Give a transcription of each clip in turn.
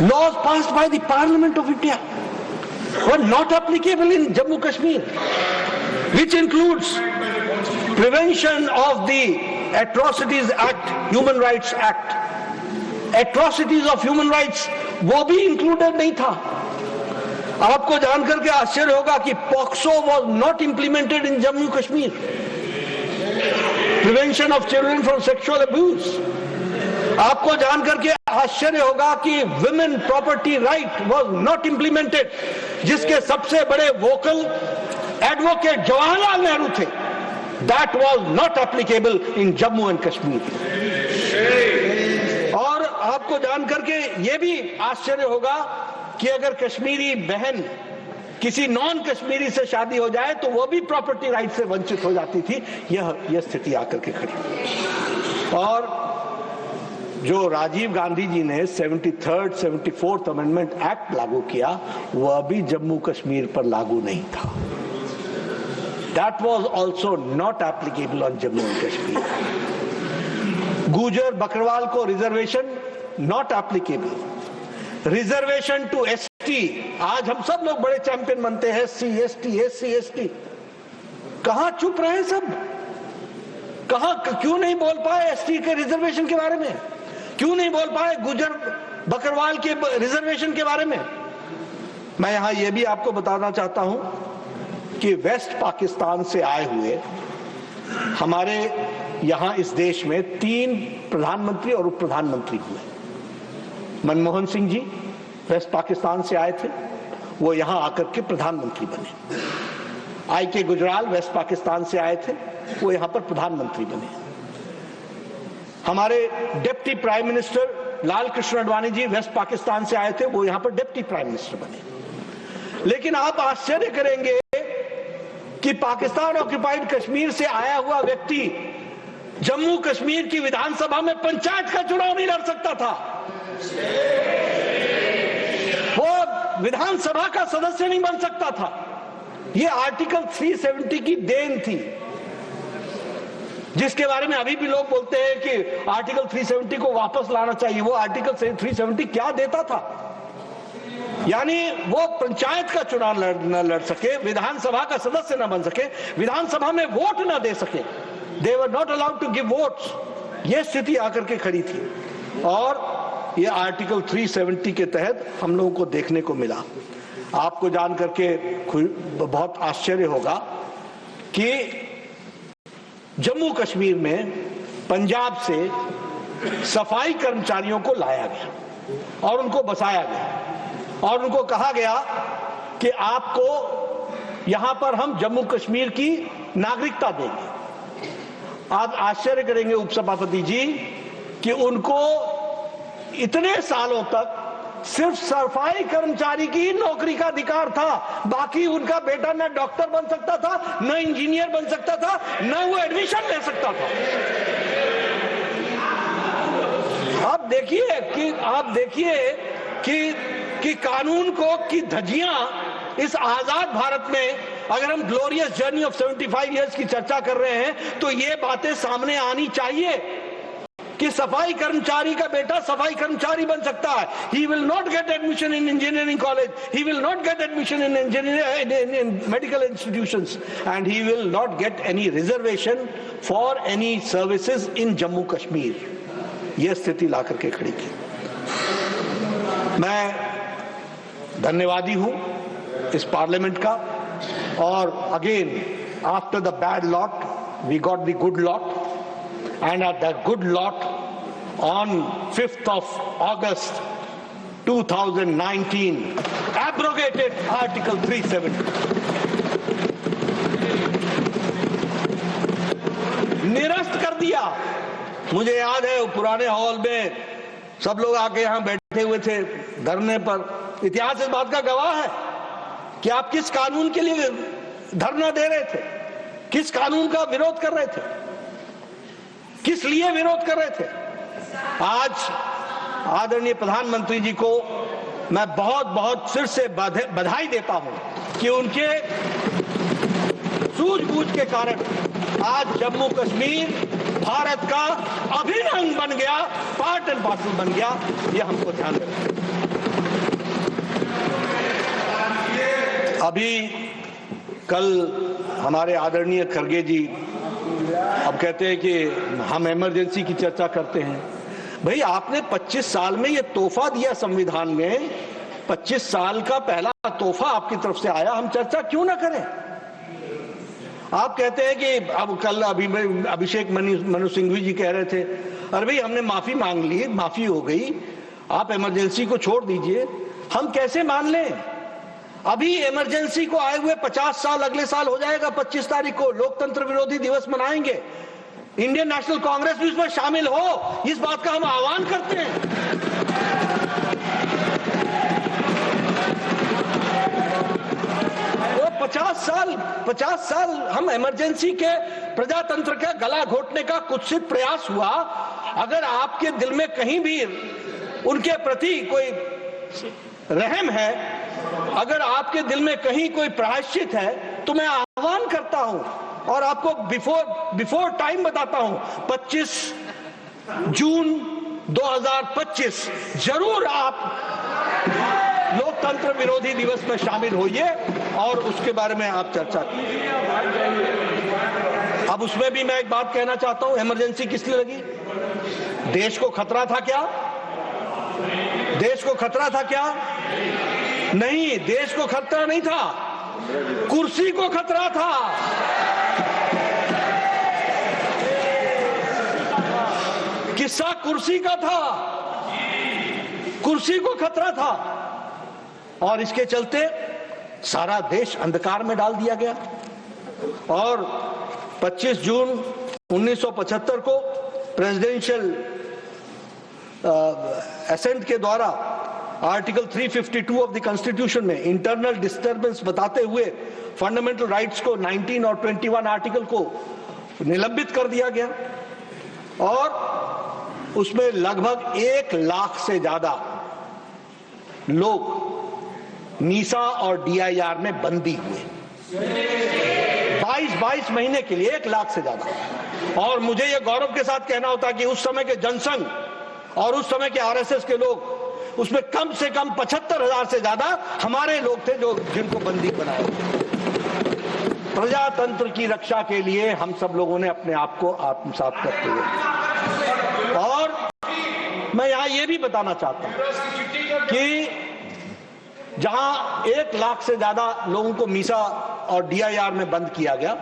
Laws passed by the Parliament of India were not applicable in Jammu Kashmir, which includes Prevention of the Atrocities Act, Human Rights Act. Atrocities of Human Rights वो भी included नहीं था। आपको जानकर के आश्चर्य होगा कि POCSO was not implemented in Jammu Kashmir. Prevention of children from sexual abuse. आपको जानकर के आश्चर्य होगा कि women property right was not implemented, जिसके सबसे बड़े वोकल एडवोकेट जवाहरलाल नेहरू थे। That was not applicable in Jammu and Kashmir. और आपको जानकर के यह भी आश्चर्य होगा कि अगर कश्मीरी बहन किसी नॉन कश्मीरी से शादी हो जाए तो वो भी प्रॉपर्टी राइट से वंचित हो जाती थी। यह स्थिति आकर के खड़ी। और जो राजीव गांधी जी ने 73rd 74th अमेंडमेंट एक्ट लागू किया वह भी जम्मू कश्मीर पर लागू नहीं था। That was also not applicable on Jammu and Kashmir. Gujjar Bakarwal को reservation not applicable. Reservation to ST, आज हम सब लोग बड़े चैंपियन बनते हैं SC ST SC ST, कहां चुप रहे सब? कहां क्यों नहीं बोल पाए एसटी के रिजर्वेशन के बारे में? क्यों नहीं बोल पाए गुजर बकरवाल के रिजर्वेशन के बारे में? मैं यहां यह भी आपको बताना चाहता हूं कि वेस्ट पाकिस्तान से आए हुए हमारे यहां इस देश में 3 प्रधानमंत्री और उप प्रधानमंत्री हुए। मनमोहन सिंह जी वेस्ट पाकिस्तान से आए थे, वो यहां आकर के प्रधानमंत्री बने। IK गुजराल वेस्ट पाकिस्तान से आए थे, वो यहां पर प्रधानमंत्री बने। हमारे deputy prime minister Lal Krishna Advani ji waste Pakistan से आए थे, वो यहां पर डिप्टी प्राइम मिनिस्टर बने। लेकिन आप आश्चर्य करेंगे कि पाकिस्तान ऑक्युपाइड कश्मीर से आया हुआ व्यक्ति जम्मू कश्मीर की विधानसभा में पंचायत का चुनाव नहीं लड़ सकता था। वो विधानसभा का सदस्य नहीं बन सकता था। ये आर्टिकल 370 की देन थी, जिसके बारे में अभी भी लोग बोलते हैं कि आर्टिकल 370 को वापस लाना चाहिए। वो आर्टिकल 370 क्या देता था? यानी वो पंचायत का चुनाव न लड़ सके, विधानसभा का सदस्य न बन सके, विधानसभा में वोट न दे सके। They were not allowed to give votes. ये स्थिति आकर के खड़ी थी और ये आर्टिकल 370 के तहत हम लोगों को देखने को मिला। आपको जान करके बहुत आश्चर्य होगा कि जम्मू कश्मीर में पंजाब से सफाई कर्मचारियों को लाया गया और उनको बसाया गया और उनको कहा गया कि आपको यहां पर हम जम्मू कश्मीर की नागरिकता देंगे। आप आश्चर्य करेंगे उपसभापति जी कि उनको इतने सालों तक सिर्फ सफाई कर्मचारी की नौकरी का अधिकार था, बाकी उनका बेटा न डॉक्टर बन सकता था, न इंजीनियर बन सकता था, न वो एडमिशन ले सकता था। आप देखिए कि कानून को की धज्जियां इस आजाद भारत में, अगर हम ग्लोरियस जर्नी ऑफ 75 इयर्स की चर्चा कर रहे हैं तो ये बातें सामने आनी चाहिए कि सफाई कर्मचारी का बेटा सफाई कर्मचारी बन सकता है। He will not get admission in engineering college. He will not get admission in in medical institutions, and he will not get any reservation for any services in Jammu Kashmir. यह स्थिति ला करके खड़ी की। मैं धन्यवादी हूं इस पार्लियामेंट का। और again after the bad lot we got the good lot, and at the good lot on 5th of August 2019 abrogated Article 370, निरस्त कर दिया। मुझे याद है पुराने हॉल में सब लोग आके यहां बैठे हुए थे धरने पर। इतिहास इस बात का गवाह है कि आप किस कानून के लिए धरना दे रहे थे, किस कानून का विरोध कर रहे थे, किस लिए विरोध कर रहे थे। आज आदरणीय प्रधानमंत्री जी को मैं बहुत बहुत सिर से बधाई देता हूं कि उनके सूझबूझ के कारण आज जम्मू कश्मीर भारत का अभिन्न अंग बन गया, पार्ट एंड पार्सल बन गया। यह हमको ध्यान रखना है। अभी कल हमारे आदरणीय खड़गे जी अब कहते हैं कि हम इमरजेंसी की चर्चा करते हैं। भाई आपने 25 साल में ये तोहफा दिया संविधान में, 25 साल का पहला तोहफा आपकी तरफ से आया, हम चर्चा क्यों ना करें? आप कहते हैं कि अब कल अभिषेक मनु सिंघवी जी कह रहे थे अरे भाई हमने माफी मांग ली, माफी हो गई, आप इमरजेंसी को छोड़ दीजिए। हम कैसे मान लें? अभी इमरजेंसी को आए हुए 50 साल अगले साल हो जाएगा। 25 तारीख को लोकतंत्र विरोधी दिवस मनाएंगे। इंडियन नेशनल कांग्रेस भी इसमें शामिल हो, इस बात का हम आह्वान करते हैं। वो 50 साल हम इमरजेंसी के प्रजातंत्र का गला घोटने का कुत्सित प्रयास हुआ। अगर आपके दिल में कहीं भी उनके प्रति कोई रहम है, अगर आपके दिल में कहीं कोई प्रायश्चित है, तो मैं आह्वान करता हूं और आपको बिफोर टाइम बताता हूं, 25 जून 2025 जरूर आप लोकतंत्र विरोधी दिवस में शामिल होइए और उसके बारे में आप चर्चा कीजिए। अब उसमें भी मैं एक बात कहना चाहता हूं, इमरजेंसी किस लिए लगी? देश को खतरा था क्या? देश को खतरा था क्या? नहीं, देश को खतरा नहीं था, कुर्सी को खतरा था। किस्सा कुर्सी का था, कुर्सी को खतरा था और इसके चलते सारा देश अंधकार में डाल दिया गया। और 25 जून 1975 को प्रेसिडेंशियल असेंट के द्वारा आर्टिकल 352 ऑफ द कॉन्स्टिट्यूशन में इंटरनल डिस्टर्बेंस बताते हुए फंडामेंटल राइट्स को 19 और 21 आर्टिकल को निलंबित कर दिया गया और उसमें लगभग 1 लाख से ज्यादा लोग मीसा और डीआईआर में बंदी हुए। 22 महीने के लिए 1 लाख से ज्यादा। और मुझे यह गौरव के साथ कहना होता कि उस समय के जनसंघ और उस समय के आरएसएस के लोग, उसमें कम से कम 75,000 से ज्यादा हमारे लोग थे जो जिनको बंदी बनाया। प्रजातंत्र की रक्षा के लिए हम सब लोगों ने अपने आप को आत्मसात करते हुए। और मैं यहां यह भी बताना चाहता हूं कि जहां 1 लाख से ज्यादा लोगों को मीसा और डीआईआर में बंद किया गया।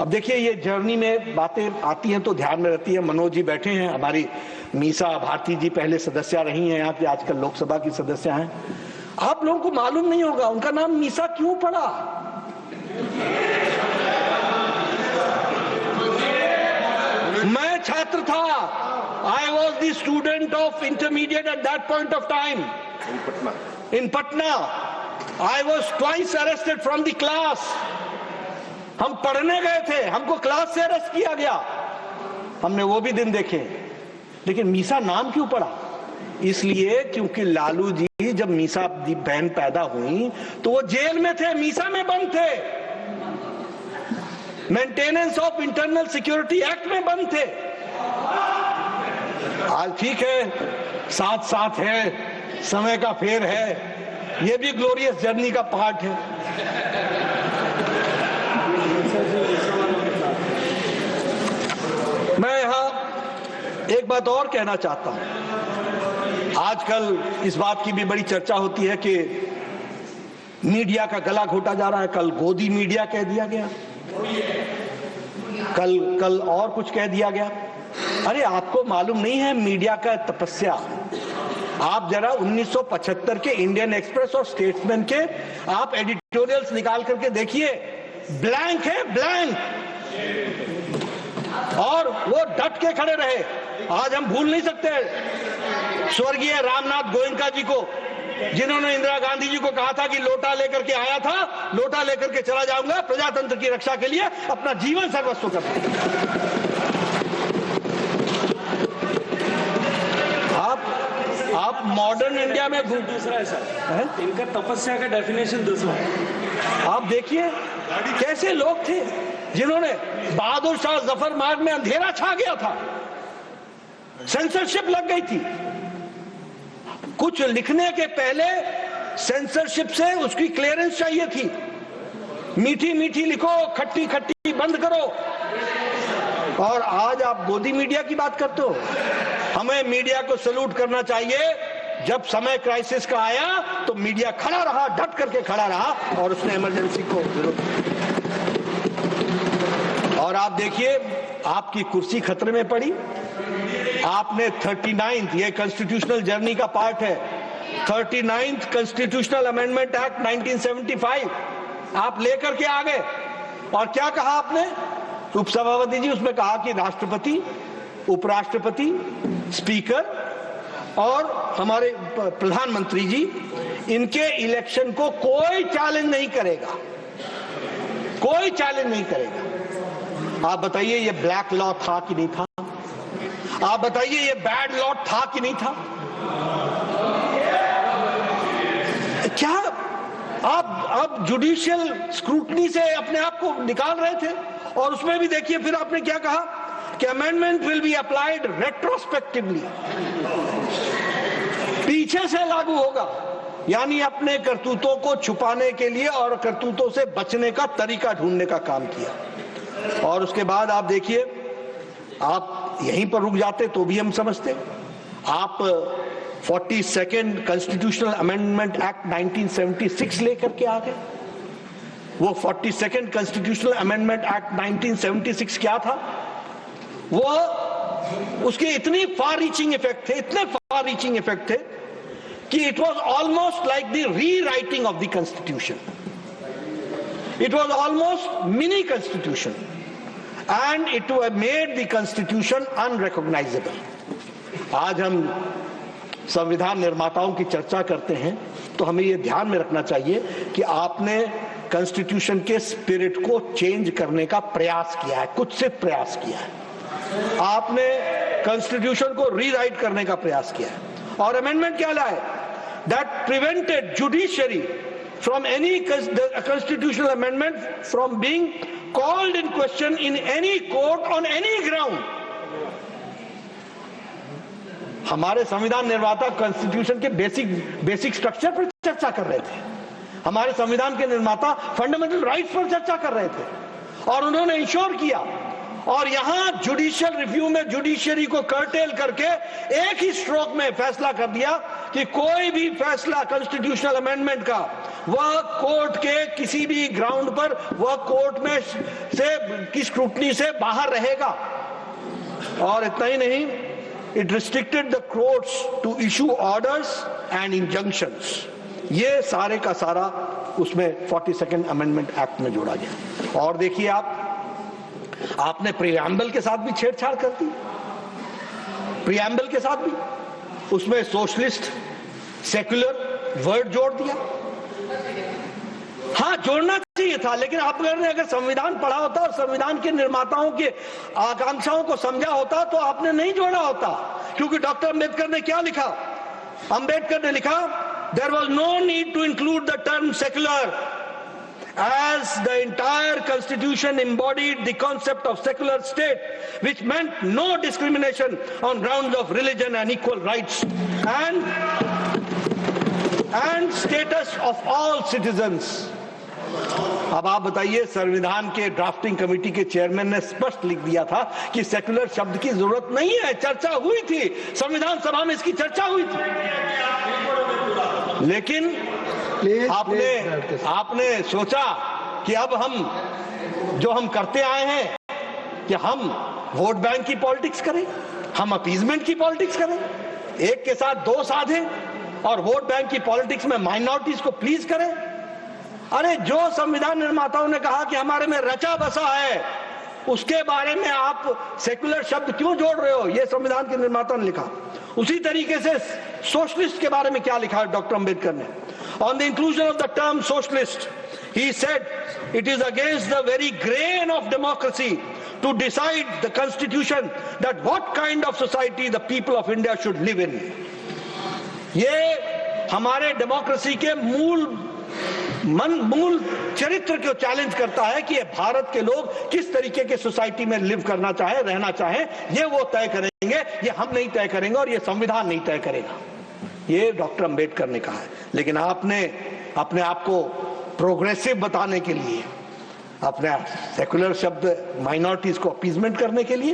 अब देखिए, ये जर्नी में बातें आती हैं तो ध्यान में रहती है। मनोज जी बैठे हैं, हमारी मीसा भारती जी पहले सदस्य रही हैं यहाँ की, आजकल लोकसभा की सदस्य हैं। आप लोगों को मालूम नहीं होगा उनका नाम मीसा क्यों पड़ा। मैं छात्र था, I was the student of intermediate at that point of time in Patna. I was twice arrested from the class. हम पढ़ने गए थे, हमको क्लास से अरेस्ट किया गया, हमने वो भी दिन देखे। लेकिन मीसा नाम क्यों पड़ा? इसलिए क्योंकि लालू जी जब मीसा बहन पैदा हुई तो वो जेल में थे, मीसा में बंद थे, maintenance of internal security act में बंद थे। आज ठीक है, साथ साथ है, समय का फेर है, ये भी ग्लोरियस जर्नी का पार्ट है। मैं यहां एक बात और कहना चाहता हूं। आजकल इस बात की भी बड़ी चर्चा होती है कि मीडिया का गला घोटा जा रहा है। कल गोदी मीडिया कह दिया गया, कल और कुछ कह दिया गया। अरे आपको मालूम नहीं है मीडिया का तपस्या? आप जरा 1975 के इंडियन एक्सप्रेस और स्टेट्समैन के आप एडिटोरियल्स निकाल करके देखिए, ब्लैंक है, ब्लैंक। और वो डट के खड़े रहे। आज हम भूल नहीं सकते स्वर्गीय रामनाथ गोयनका जी को, जिन्होंने इंदिरा गांधी जी को कहा था कि लोटा लेकर के आया था, लोटा लेकर के चला जाऊंगा, प्रजातंत्र की रक्षा के लिए अपना जीवन सर्वस्व करते। आप मॉडर्न इंडिया में दूसरा है सर, इनका तपस्या का डेफिनेशन दूसरा है। आप देखिए कैसे लोग थे जिन्होंने, बहादुर शाह जफर मार्ग में अंधेरा छा गया था, सेंसरशिप लग गई थी। कुछ लिखने के पहले सेंसरशिप से उसकी क्लियरेंस चाहिए थी। मीठी मीठी लिखो, खट्टी खट्टी बंद करो। और आज आप गोदी मीडिया की बात करते हो। हमें मीडिया को सैल्यूट करना चाहिए। जब समय क्राइसिस का आया तो मीडिया खड़ा रहा, डट करके खड़ा रहा और उसने इमरजेंसी को विरोध किया। और आप देखिए, आपकी कुर्सी खतरे में पड़ी। आपने 39th, ये कॉन्स्टिट्यूशनल जर्नी का पार्ट है, 39th कॉन्स्टिट्यूशनल अमेंडमेंट एक्ट 1975 आप लेकर के आ गए। और क्या कहा आपने, उपसभापति जी? उसमें कहा कि राष्ट्रपति, उपराष्ट्रपति, स्पीकर और हमारे प्रधानमंत्री जी, इनके इलेक्शन को कोई चैलेंज नहीं करेगा, कोई चैलेंज नहीं करेगा। आप बताइए ये ब्लैक लॉ था कि नहीं था? आप बताइए ये बैड लॉ था कि नहीं था? क्या आप जुडिशियल स्क्रूटनी से अपने आप को निकाल रहे थे? और उसमें भी देखिए फिर आपने क्या कहा कि amendment will be applied retrospectively, पीछे से लागू होगा। यानी अपने करतूतों को छुपाने के लिए और करतूतों से बचने का तरीका ढूंढने का काम किया। और उसके बाद आप देखिए, आप यहीं पर रुक जाते तो भी हम समझते। आप 42nd कॉन्स्टिट्यूशनल अमेंडमेंट एक्ट 1976 लेकर के आ गए। वो 42nd कॉन्स्टिट्यूशनल अमेंडमेंट एक्ट 1976 क्या था? वो उसके इतनी फार रीचिंग इफेक्ट थे, इतने फार रीचिंग इफेक्ट थे कि it was almost like the rewriting of the constitution. It was almost mini constitution and it made the constitution unrecognisable. आज हम संविधान निर्माताओं की चर्चा करते हैं तो हमें यह ध्यान में रखना चाहिए कि आपने कॉन्स्टिट्यूशन के स्पिरिट को चेंज करने का प्रयास किया है, कुत्सित प्रयास किया है। आपने कॉन्स्टिट्यूशन को रीराइट करने का प्रयास किया है। और अमेंडमेंट क्या लाए? That prevented judiciary from any constitutional amendment from being called in question in any court on any ground. हमारे संविधान निर्माता कॉन्स्टिट्यूशन के बेसिक स्ट्रक्चर पर चर्चा कर रहे थे। हमारे संविधान के निर्माता फंडामेंटल राइट्स पर चर्चा कर रहे थे और उन्होंने इंश्योर किया। और यहां जुडिशियल रिव्यू में जुडिशरी को कर्टेल करके एक ही स्ट्रोक में फैसला कर दिया कि कोई भी फैसला कॉन्स्टिट्यूशनल अमेंडमेंट का वह कोर्ट के किसी भी ग्राउंड पर वह कोर्ट में से की स्क्रूटनी से बाहर रहेगा। और इतना ही नहीं, it restricted the courts to issue orders and injunctions। ये सारे का सारा उसमें 42nd अमेंडमेंट एक्ट में जोड़ा गया। और देखिए, आपने प्रीएम्बल के साथ भी छेड़छाड़ कर दी। प्रीएम्बल के साथ भी उसमें सोशलिस्ट, सेक्युलर वर्ड जोड़ दिया। हाँ, जोड़ना चाहिए था, लेकिन आपने अगर संविधान पढ़ा होता और संविधान के निर्माताओं के आकांक्षाओं को समझा होता तो आपने नहीं जोड़ा होता। क्योंकि डॉक्टर अंबेडकर ने क्या लिखा? अंबेडकर ने लिखा, there was no need to include the term secular as the entire constitution embodied the concept of secular state, which meant no discrimination on grounds of religion and equal rights and status of all citizens। अब आप बताइए, संविधान के drafting committee के chairman ने स्पष्ट लिख दिया था कि सेक्युलर शब्द की जरूरत नहीं है। चर्चा हुई थी, संविधान सभा में इसकी चर्चा हुई थी। लेकिन आपने सोचा कि अब हम करते आए हैं कि हम वोट बैंक की पॉलिटिक्स करें, हम अपीजमेंट की पॉलिटिक्स करें, एक के साथ दो साधें और वोट बैंक की पॉलिटिक्स में माइनॉरिटीज को प्लीज करें। अरे, जो संविधान निर्माताओं ने कहा कि हमारे में रचा बसा है, उसके बारे में आप सेक्युलर शब्द क्यों जोड़ रहे हो? यह संविधान के निर्माता ने लिखा। उसी तरीके से सोशलिस्ट के बारे में क्या लिखा डॉक्टर अंबेडकर ने? On the inclusion of the term socialist, he said it is against the very grain of democracy to decide the constitution that what kind of society the people of India should live in। ये हमारे democracy के मूल चरित्र को challenge करता है कि भारत के लोग किस तरीके के सोसाइटी में लिव करना चाहे, रहना चाहे, ये वो तय करेंगे, ये हम नहीं तय करेंगे और ये संविधान नहीं तय करेगा। ये डॉक्टर अंबेडकर ने कहा है। लेकिन आपने अपने आप को प्रोग्रेसिव बताने के लिए, अपना सेकुलर शब्द माइनॉरिटीज को अपीजमेंट करने के लिए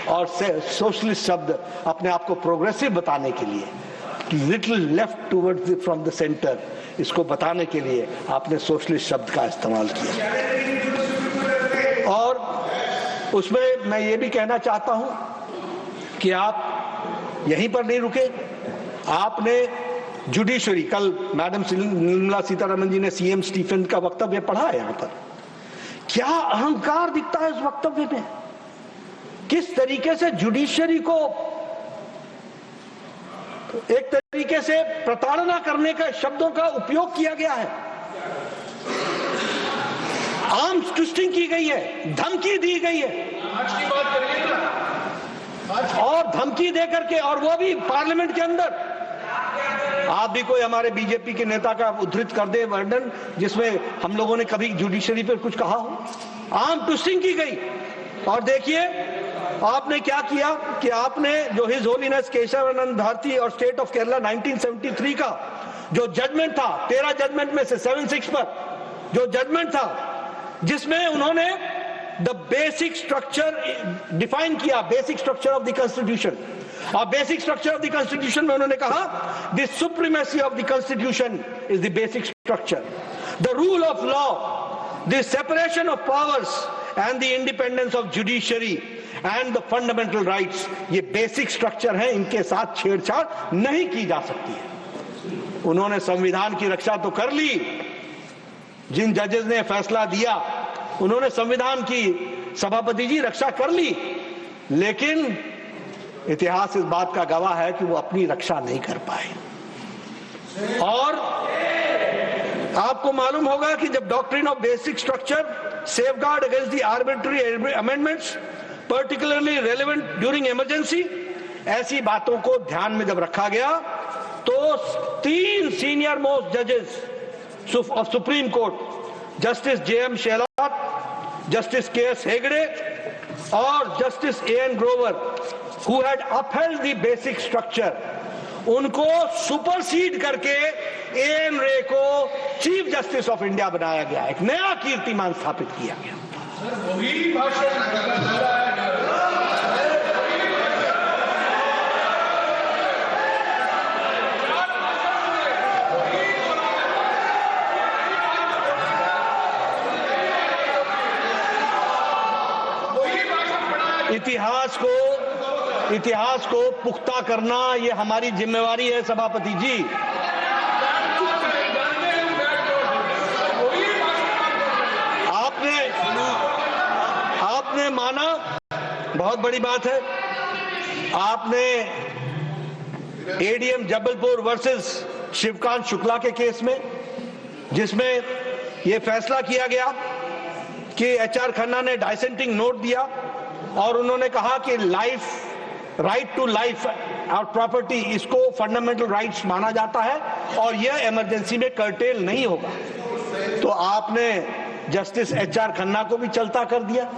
और सोशलिस्ट शब्द अपने आप को प्रोग्रेसिव बताने के लिए, little left towards from the centre, इसको बताने के लिए आपने सोशलिस्ट शब्द का इस्तेमाल किया। और उसमें मैं ये भी कहना चाहता हूं कि आप यहीं पर नहीं रुके, आपने जुडिशरी, कल मैडम निर्मला सीतारमण जी ने सीएम स्टीफन का वक्तव्य पढ़ा है, यहां पर क्या अहंकार दिखता है उस वक्तव्य में, किस तरीके से जुडिशरी को एक तरीके से प्रताड़ना करने का शब्दों का उपयोग किया गया है, आर्म्स ट्विस्टिंग की गई है, धमकी दी गई है। आज की बात करिए ना, और धमकी देकर के, और वो भी पार्लियामेंट के अंदर। आप भी कोई हमारे बीजेपी के नेता का उद्धृत कर दे वर्णन जिसमें हम लोगों ने कभी जुडिशरी पर कुछ कहा हो। आर्म ट्विस्टिंग की गई। और देखिए आपने क्या किया कि आपने जो हिज होलीनेस केशवानंद भारती और स्टेट ऑफ केरला 1973 का जो जजमेंट था, 13 जजमेंट में से 7-6 पर जो जजमेंट था, जिसमें उन्होंने द बेसिक स्ट्रक्चर डिफाइन किया, basic structure of the constitution. और basic structure of the constitution में उन्होंने कहा the supremacy of the constitution is the basic structure, the rule of law, the separation of powers and the independence of judiciary and the fundamental rights, ये basic structure है, इनके साथ छेड़छाड़ नहीं की जा सकती है। उन्होंने संविधान की रक्षा तो कर ली, जिन जजेस ने फैसला दिया उन्होंने संविधान की, सभापति जी, रक्षा कर ली, लेकिन इतिहास इस बात का गवाह है कि वो अपनी रक्षा नहीं कर पाए। और आपको मालूम होगा कि जब doctrine of basic structure, safeguard against the arbitrary amendments particularly relevant during emergency, ऐसी बातों को ध्यान में जब रखा गया तो 3 सीनियर मोस्ट जजेस of supreme court, justice JM Shelat, justice KS Hegde और justice AN Grover, who had upheld the basic structure, उनको सुपरसीड करके AN रे को चीफ जस्टिस ऑफ इंडिया बनाया गया, एक नया कीर्तिमान स्थापित किया गया। वही भाषण इतिहास को पुख्ता करना ये हमारी जिम्मेवारी है सभापति जी। आपने माना, बहुत बड़ी बात है, आपने ADM जबलपुर वर्सेस शिवकांत शुक्ला के केस में, जिसमें यह फैसला किया गया कि HR खन्ना ने डाइसेंटिंग नोट दिया और उन्होंने कहा कि लाइफ, राइट टू लाइफ और प्रॉपर्टी, इसको फंडामेंटल राइट्स माना जाता है और यह इमरजेंसी में कर्टेल नहीं होगा। तो आपने जस्टिस HR खन्ना को भी चलता कर दिया।